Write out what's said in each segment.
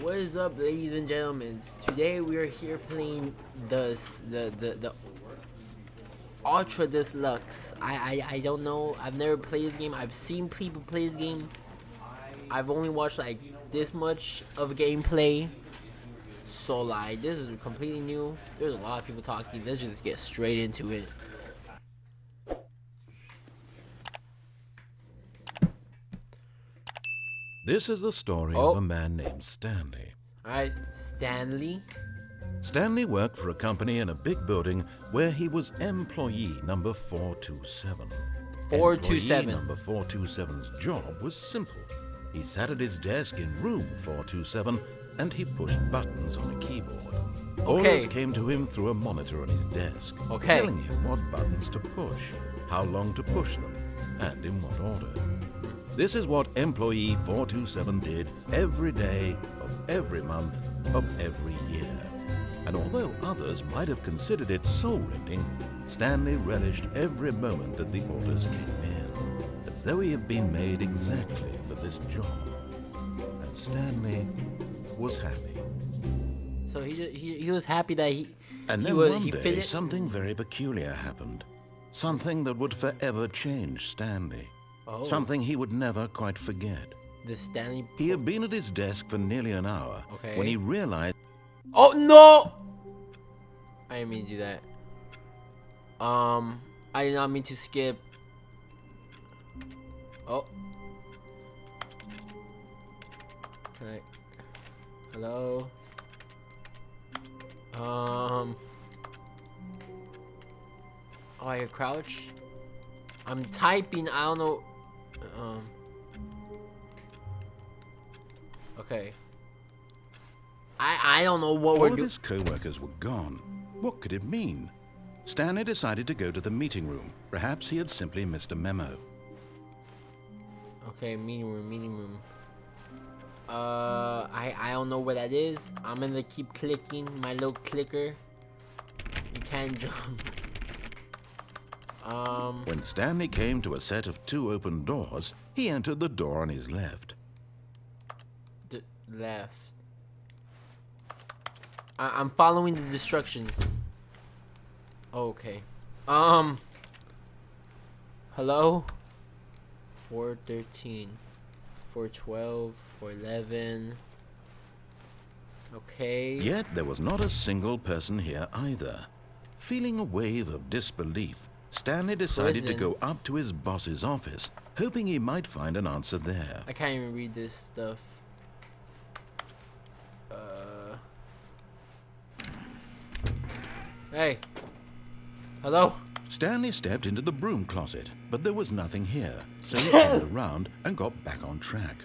What is up, ladies and gentlemen? Today we are here playing the Ultra Deluxe. I don't know. I've never played this game. I've seen people play this game. I've only watched like this much of gameplay. So like this is completely new. There's a lot of people talking. Let's just get straight into it. This is the story of a man named Stanley. Alright, Stanley. Stanley worked for a company in a big building where he was employee number 427. 427. Employee number 427's job was simple. He sat at his desk in room 427 and he pushed buttons on a keyboard. Orders came to him through a monitor on his desk, telling him what buttons to push, how long to push them, and in what order. This is what employee 427 did every day of every month of every year. And although others might have considered it soul-rending, Stanley relished every moment that the orders came in, as though he had been made exactly for this job. And Stanley was happy. So he was happy that And then one day, something very peculiar happened. Something that would forever change Stanley. Something he would never quite forget. The Stanley. He had been at his desk for nearly an hour when he realized. Oh no! I didn't mean to do that. I did not mean to skip. Oh. Can I? Hello. Oh, I crouch. I'm typing. I don't know. Okay. I don't know what we're doing. All of his co-workers were gone. What could it mean? Stanley decided to go to the meeting room. Perhaps he had simply missed a memo. Okay, meeting room. I don't know where that is. I'm gonna keep clicking my little clicker. You can't jump. When Stanley came to a set of two open doors, he entered the door on his left. The left. I'm following the instructions. Okay. Hello? 413. 412. 411. Okay. Yet there was not a single person here either. Feeling a wave of disbelief, Stanley decided to go up to his boss's office, hoping he might find an answer there. I can't even read this stuff. Hey. Hello? Stanley stepped into the broom closet, but there was nothing here, so he turned around and got back on track.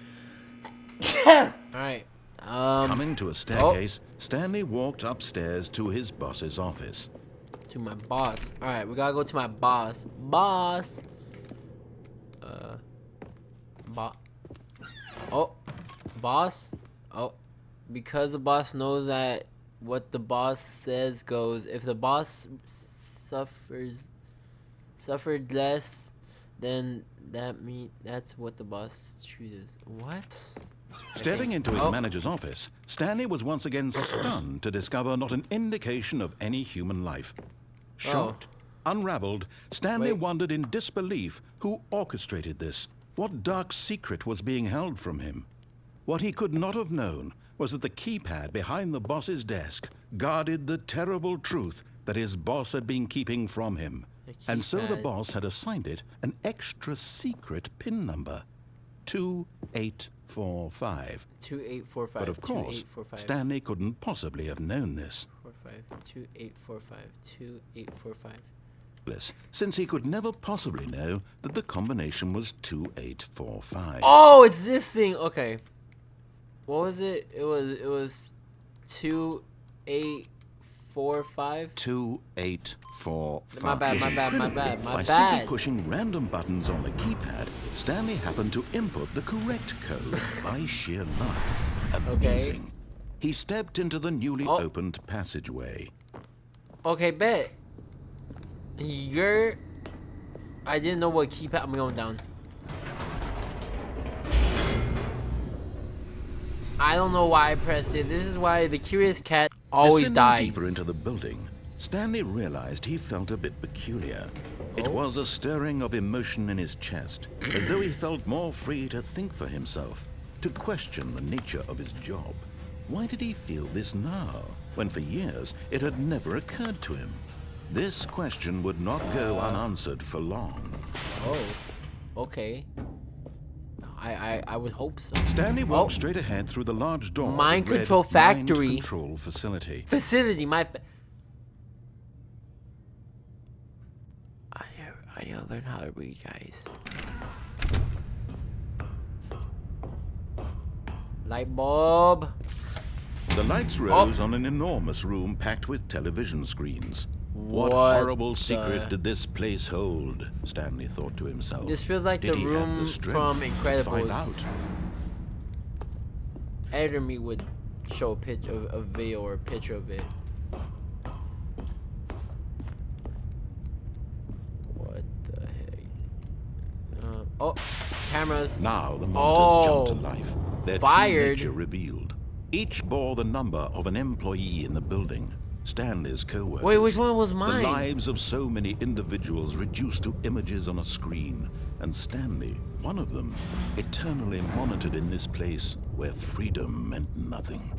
Alright. Coming to a staircase, Stanley walked upstairs to his boss's office. To my boss. Alright, we gotta go to my boss. Boss! Boss? Oh. Because the boss knows that what the boss says goes. If the boss suffered less, then that's what the boss chooses. What? Stepping into his manager's office, Stanley was once again stunned to discover not an indication of any human life. Shocked, unraveled, Stanley wondered in disbelief who orchestrated this. What dark secret was being held from him? What he could not have known was that the keypad behind the boss's desk guarded the terrible truth that his boss had been keeping from him. And so the boss had assigned it an extra secret PIN number, 2845. 2845. But of course, Stanley couldn't possibly have known this. 2845. 2845. Since he could never possibly know that the combination was 2845. Oh, it's this thing. Okay. What was it? It was 2845. 2845. My bad. By simply pushing random buttons on the keypad, Stanley happened to input the correct code by sheer luck. Amazing. He stepped into the newly opened passageway. Okay, bet. I didn't know what keypad. I'm going down. I don't know why I pressed it. This is why the curious cat always dies. Descending deeper into the building, Stanley realized he felt a bit peculiar. It was a stirring of emotion in his chest, as though he felt more free to think for himself, to question the nature of his job. Why did he feel this now, when for years it had never occurred to him? This question would not go unanswered for long. Oh, okay. I would hope so. Stanley walked straight ahead through the large door. Mind control factory. Mind control facility. I gotta learn how to read, guys. Light bulb. The lights rose on an enormous room packed with television screens. What horrible secret did this place hold? Stanley thought to himself. This feels like the room from Incredibles. Editor me would show a picture of a video or a picture of it. What the heck? Oh, cameras. Now the monitors jumped to life. Their true nature revealed. Each bore the number of an employee in the building. Stanley's co-workers. Wait, which one was mine? The lives of so many individuals reduced to images on a screen. And Stanley, one of them, eternally monitored in this place where freedom meant nothing.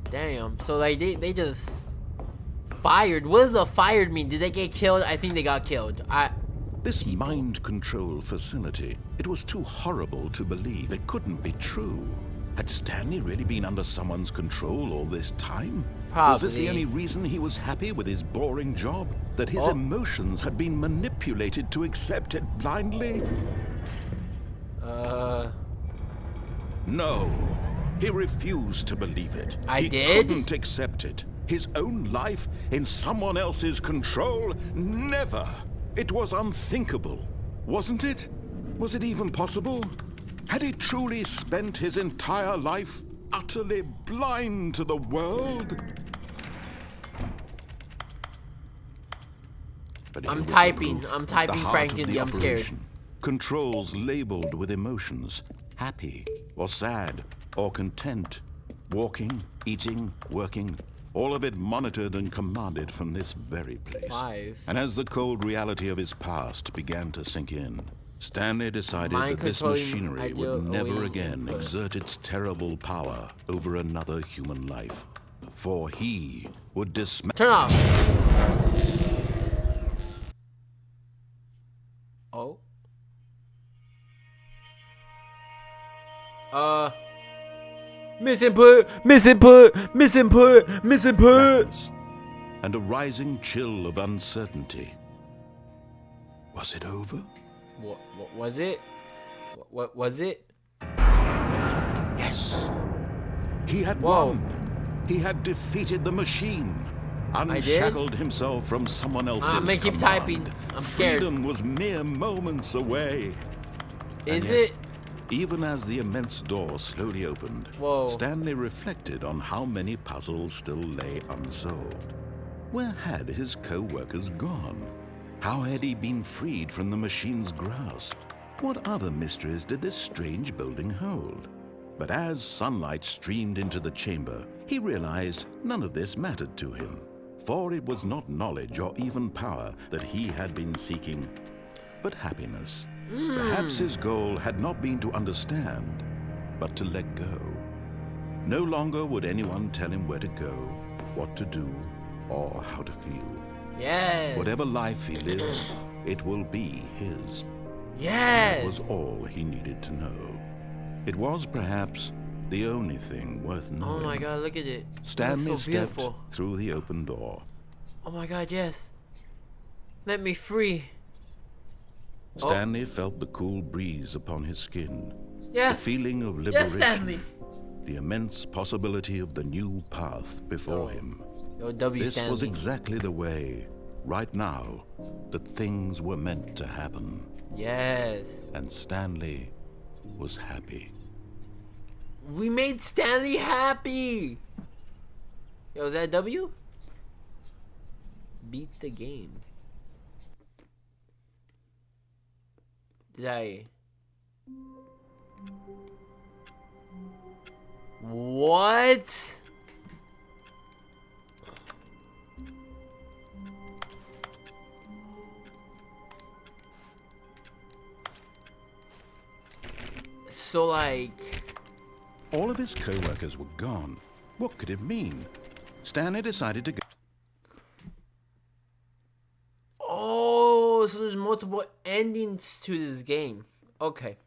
Damn. So like they just fired. What does a fired mean? Did they get killed? I think they got killed. This mind control facility, it was too horrible to believe. It couldn't be true. Had Stanley really been under someone's control all this time? Probably. Was this the only reason he was happy with his boring job? That his emotions had been manipulated to accept it blindly? No. He refused to believe it. He couldn't accept it. His own life in someone else's control? Never. It was unthinkable. Wasn't it? Was it even possible? Had he truly spent his entire life utterly blind to the world? I'm typing frankly, I'm scared. Controls labeled with emotions, happy or sad or content, walking, eating, working, all of it monitored and commanded from this very place. And as the cold reality of his past began to sink in, Stanley decided that this machinery would never again exert its terrible power over another human life. For he would dismantle. Turn off! Oh. Misinput! And a rising chill of uncertainty. Was it over? What was it? What was it? Yes. He had won. He had defeated the machine. Unshackled himself from someone else's I'm gonna keep typing. I'm scared. Freedom was mere moments away. Is it? Even as the immense door slowly opened, Stanley reflected on how many puzzles still lay unsolved. Where had his co-workers gone? How had he been freed from the machine's grasp? What other mysteries did this strange building hold? But as sunlight streamed into the chamber, he realized none of this mattered to him, for it was not knowledge or even power that he had been seeking, but happiness. Perhaps his goal had not been to understand, but to let go. No longer would anyone tell him where to go, what to do, or how to feel. Yes. Whatever life he lives, it will be his. Yes. That was all he needed to know. It was perhaps the only thing worth knowing. Oh my God, look at it. Stanley stepped through the open door. Oh my God, yes. Let me free. Stanley felt the cool breeze upon his skin. Yes. The feeling of liberation. Yes, Stanley. The immense possibility of the new path before him. This was exactly the way, right now, that things were meant to happen. Yes. And Stanley was happy. We made Stanley happy! Yo, is that a W? Beat the game. Did I... What? So like... All of his co-workers were gone. What could it mean? Stanley decided to go... Oh, so there's multiple endings to this game. Okay.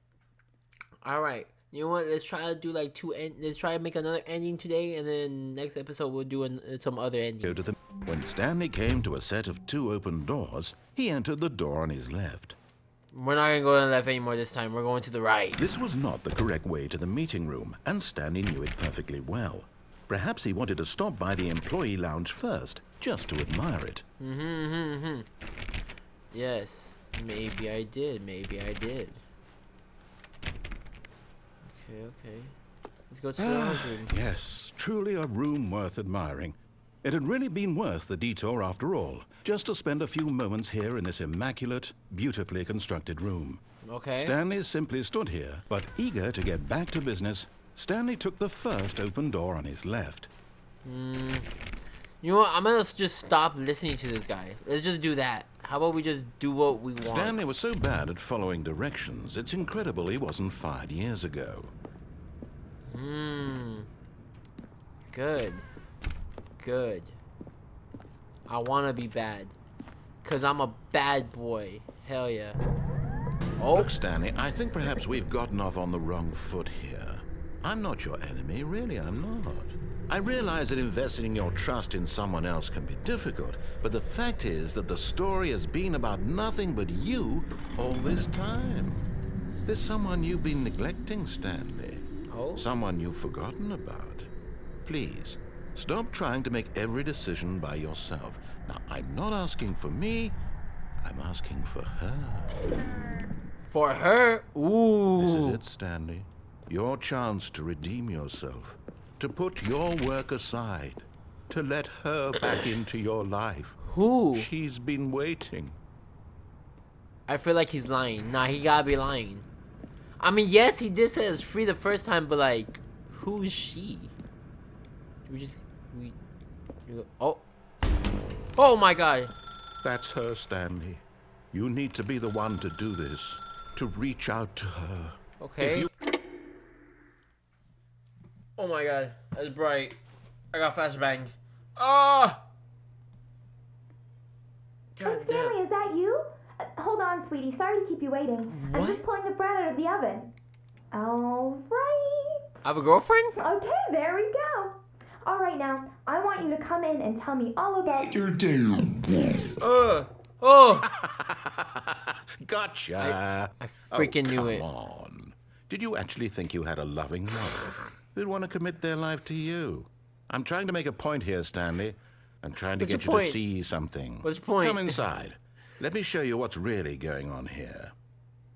Alright. You know what? Let's try to do like let's try to make another ending today, and then next episode we'll do some other endings. When Stanley came to a set of 2 open doors, he entered the door on his left. We're not gonna go to the left anymore this time. We're going to the right. This was not the correct way to the meeting room, and Stanley knew it perfectly well. Perhaps he wanted to stop by the employee lounge first, just to admire it. Yes. Maybe I did. Maybe I did. Okay. Let's go to the lounge room. Yes, truly a room worth admiring. It had really been worth the detour after all, just to spend a few moments here in this immaculate, beautifully constructed room. Okay. Stanley simply stood here, but eager to get back to business, Stanley took the first open door on his left. You know what? I'm gonna just stop listening to this guy. Let's just do that. How about we just do what we want? Stanley was so bad at following directions, it's incredible he wasn't fired years ago. Good. I wanna be bad. Cause I'm a bad boy. Hell yeah. Oh. Look, Stanley, I think perhaps we've gotten off on the wrong foot here. I'm not your enemy, really, I'm not. I realize that investing your trust in someone else can be difficult, but the fact is that the story has been about nothing but you all this time. There's someone you've been neglecting, Stanley. Oh? Someone you've forgotten about. Please, stop trying to make every decision by yourself. Now, I'm not asking for me, I'm asking for her. For her? Ooh. This is it, Stanley. Your chance to redeem yourself. To put your work aside. To let her back into your life. Who? She's been waiting. I feel like he's lying. Nah, he gotta be lying. I mean, yes, he did say it's free the first time, but like, who is she? Oh my god. That's her, Stanley. You need to be the one to do this. To reach out to her. Okay. Oh my god, that's bright. I got flashbang. Ah! God damn. Stanley, is that you? Hold on, sweetie. Sorry to keep you waiting. What? I'm just pulling the bread out of the oven. All right. I have a girlfriend? Okay, there we go. All right, now, I want you to come in and tell me all about your day. Gotcha. I freaking knew it. Come on. Did you actually think you had a loving mother who'd want to commit their life to you? I'm trying to make a point here, Stanley. I'm trying to get you to see something. What's the point? Come inside. Let me show you what's really going on here.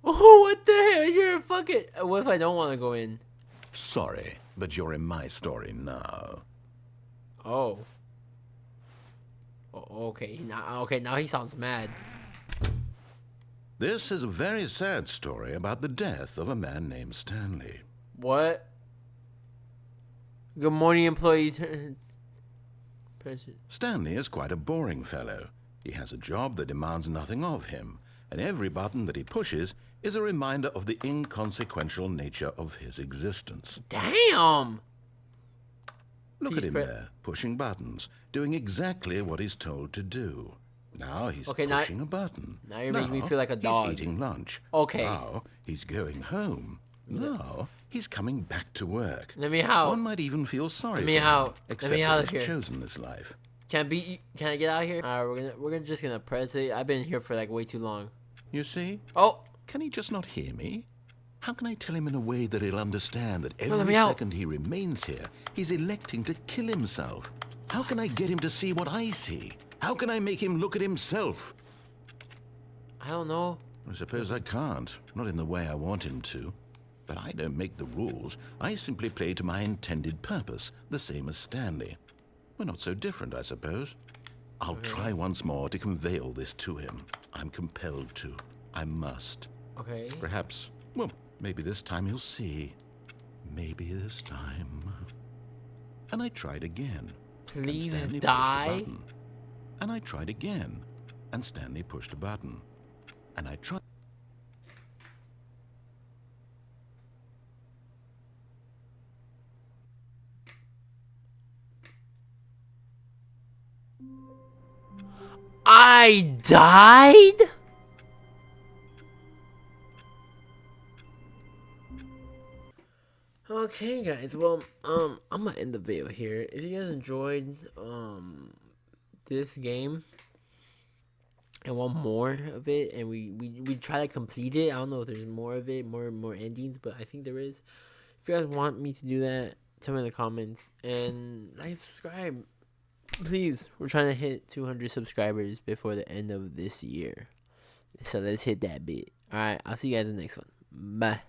Oh, what the hell? You're a fucking... What if I don't want to go in? Sorry, but you're in my story now. Oh. Okay. Now he sounds mad. This is a very sad story about the death of a man named Stanley. What? Good morning, employees. Stanley is quite a boring fellow. He has a job that demands nothing of him, and every button that he pushes is a reminder of the inconsequential nature of his existence. Damn! Look at him there, pushing buttons, doing exactly what he's told to do. Now he's pushing a button. Now you're making me feel like a dog. He's eating lunch. Okay. Now he's going home. Now he's coming back to work. Let me out. One might even feel sorry Let me for out. him, except Let me out that of he's here. chosen this life. Can I get out of here? Alright, we're just gonna press it. I've been here for like way too long. You see? Oh! Can he just not hear me? How can I tell him in a way that he'll understand that let every me out. second he remains here, he's electing to kill himself? How can I get him to see what I see? How can I make him look at himself? I don't know. I suppose I can't. Not in the way I want him to. But I don't make the rules. I simply play to my intended purpose, the same as Stanley. We're not so different, I suppose. I'll try once more to convey all this to him. I'm compelled to. I must. Okay. Perhaps, well, maybe this time he'll see. Maybe this time. and I tried again. Please and Stanley die. Pushed a button. And I tried again, and Stanley pushed a button. And I tried. I died? Okay, guys. Well, I'm gonna end the video here. If you guys enjoyed this game and want more of it, and we try to complete it. I don't know if there's more of it, more endings, but I think there is. If you guys want me to do that, tell me in the comments and like, subscribe. Please, we're trying to hit 200 subscribers before the end of this year. So let's hit that bit. Alright, I'll see you guys in the next one. Bye.